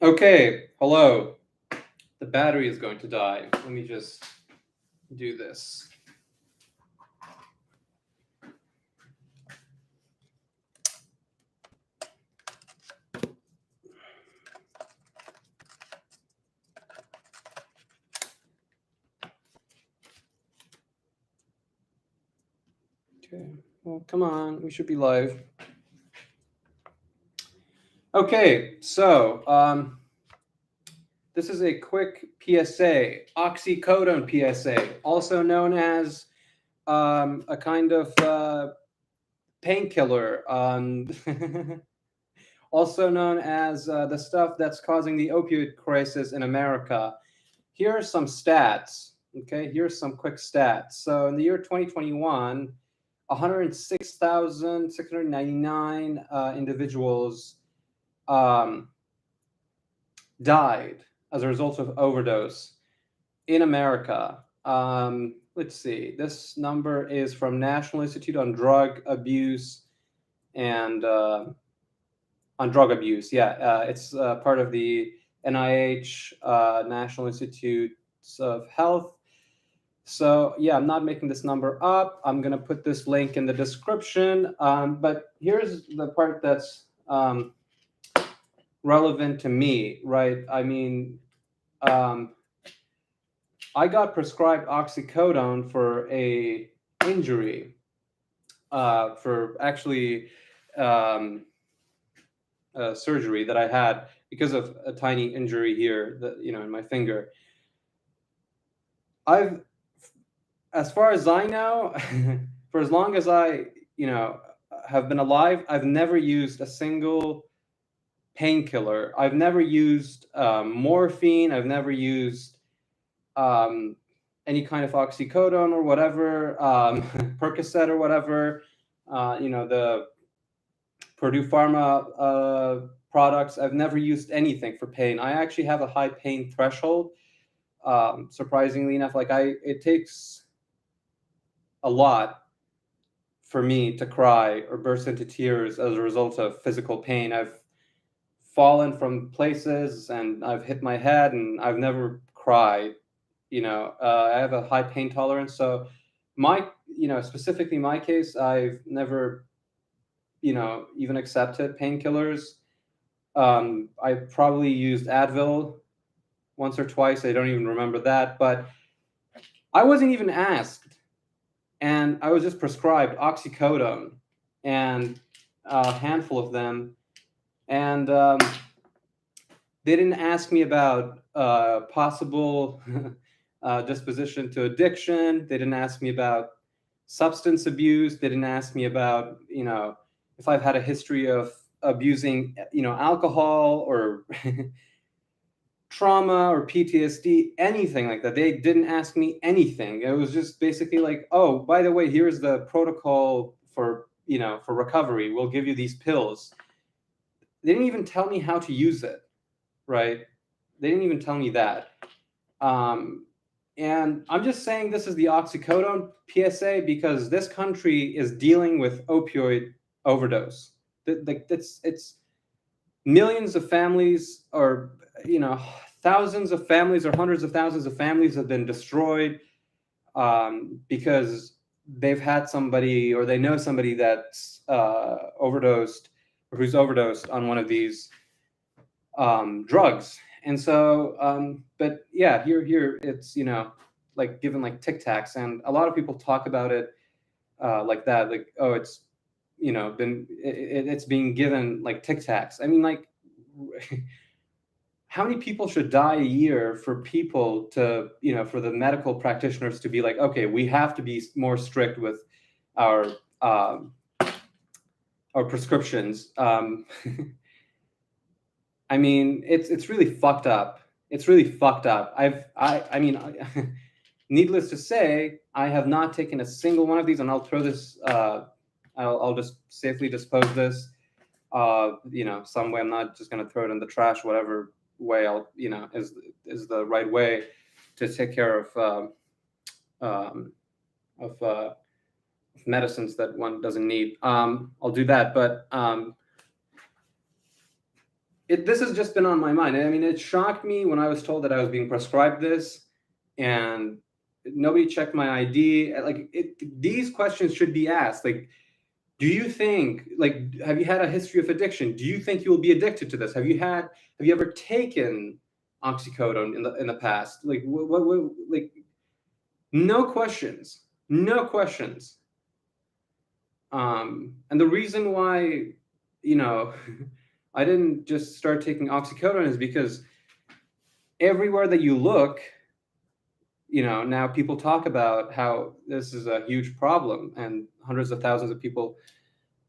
Okay, hello. The battery is going to die. Let me just do this. Okay, well, come on, we should be live. Okay, so this is a quick PSA, Oxycodone PSA, also known as a kind of painkiller, also known as the stuff that's causing the opioid crisis in America. Here are some stats. Okay, here's some quick stats. So in the year 2021, 106,699 individuals died as a result of overdose in America. Let's see. This number is from National Institute on Drug Abuse and on drug abuse. Yeah, it's part of the NIH, National Institutes of Health. So yeah, I'm not making this number up. I'm gonna put this link in the description. But here's the part that's relevant to me, right? I mean, I got prescribed oxycodone for a injury, for actually surgery that I had because of a tiny injury here, that in my finger. I've, as far as I know, for as long as I have been alive, I've never used a single painkiller. I've never used morphine. I've never used any kind of oxycodone or whatever, Percocet or whatever. The Purdue Pharma products. I've never used anything for pain. I actually have a high pain threshold. Surprisingly enough, it takes a lot for me to cry or burst into tears as a result of physical pain. I've fallen from places and I've hit my head and I've never cried. I have a high pain tolerance. So specifically my case, I've never, even accepted painkillers. I probably used Advil once or twice. I don't even remember that, but I wasn't even asked. And I was just prescribed oxycodone and a handful of them. And they didn't ask me about possible disposition to addiction. They didn't ask me about substance abuse. They didn't ask me about, if I've had a history of abusing, alcohol or trauma or PTSD, anything like that. They didn't ask me anything. It was just basically like, oh, by the way, here's the protocol for recovery. We'll give you these pills. They didn't even tell me how to use it, right? They didn't even tell me that. And I'm just saying this is the Oxycodone PSA because this country is dealing with opioid overdose. It's millions of families, or thousands of families, or hundreds of thousands of families have been destroyed because they've had somebody, or they know somebody that's overdosed, or who's overdosed on one of these drugs. And so, but yeah, here it's like given like Tic Tacs, and a lot of people talk about it like that, like, oh, it's it's being given like Tic Tacs. I mean, like, how many people should die a year for people to, for the medical practitioners to be like, okay, we have to be more strict with our prescriptions. I mean, it's really fucked up. It's really fucked up. I mean, needless to say, I have not taken a single one of these, and I'll throw this. I'll just safely dispose this. Some way. I'm not just gonna throw it in the trash. Whatever way is the right way to take care of medicines that one doesn't need. I'll do that, but this has just been on my mind. I mean, it shocked me when I was told that I was being prescribed this, and nobody checked my ID. Like, these questions should be asked. Like, do you think, like, have you had a history of addiction? Do you think you will be addicted to this? Have you ever taken oxycodone in the past? Like, like, no questions, no questions. And the reason why, you know, I didn't just start taking oxycodone is because everywhere that you look, now people talk about how this is a huge problem and hundreds of thousands of people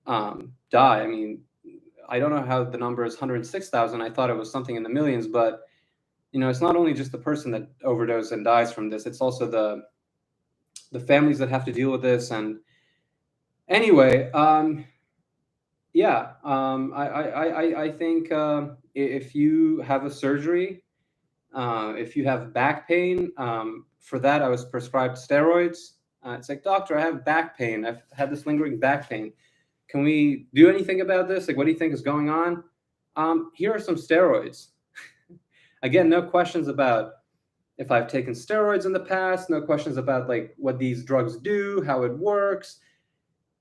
die. I mean, I don't know how the number is 106,000. I thought it was something in the millions, but it's not only just the person that overdoses and dies from this; it's also the families that have to deal with this. And anyway, yeah, I think if you have a surgery, if you have back pain, for that I was prescribed steroids. It's like, doctor, I have back pain. I've had this lingering back pain. Can we do anything about this? Like, what do you think is going on? Here are some steroids. Again, no questions about if I've taken steroids in the past. No questions about like what these drugs do, how it works.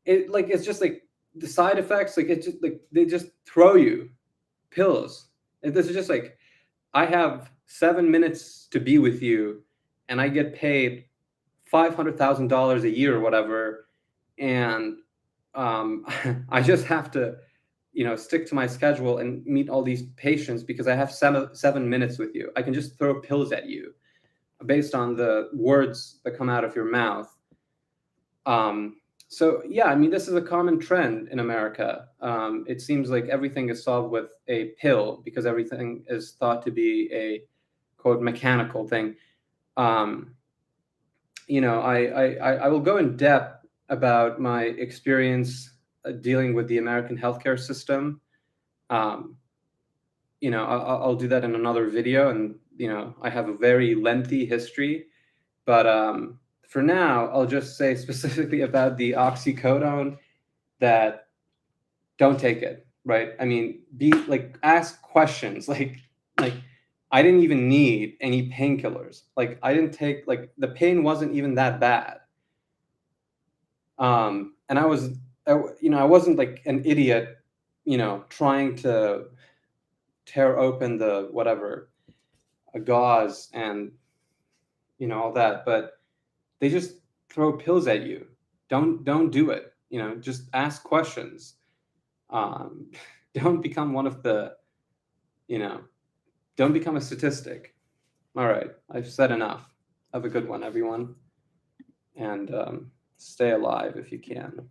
It's just like the side effects. Like, it's just like they just throw you pills. And this is just like, I have 7 minutes to be with you, and I get paid $500,000 a year or whatever, and I just have to, stick to my schedule and meet all these patients because I have 7 minutes with you. I can just throw pills at you based on the words that come out of your mouth. So yeah, I mean, this is a common trend in America. It seems like everything is solved with a pill because everything is thought to be a quote mechanical thing. Um, I will go in depth about my experience dealing with the American healthcare system. Um, I'll do that in another video, and I have a very lengthy history. But for now, I'll just say specifically about the oxycodone that don't take it, right? I mean, ask questions. Like I didn't even need any painkillers. Like, I didn't take, like, the pain wasn't even that bad. And I wasn't like an idiot, trying to tear open the whatever a gauze and all that. But they just throw pills at you. Don't do it. Just ask questions. Um, don't become one of the, you know, don't become a statistic. All right, I've said enough. Have a good one, everyone, and stay alive if you can.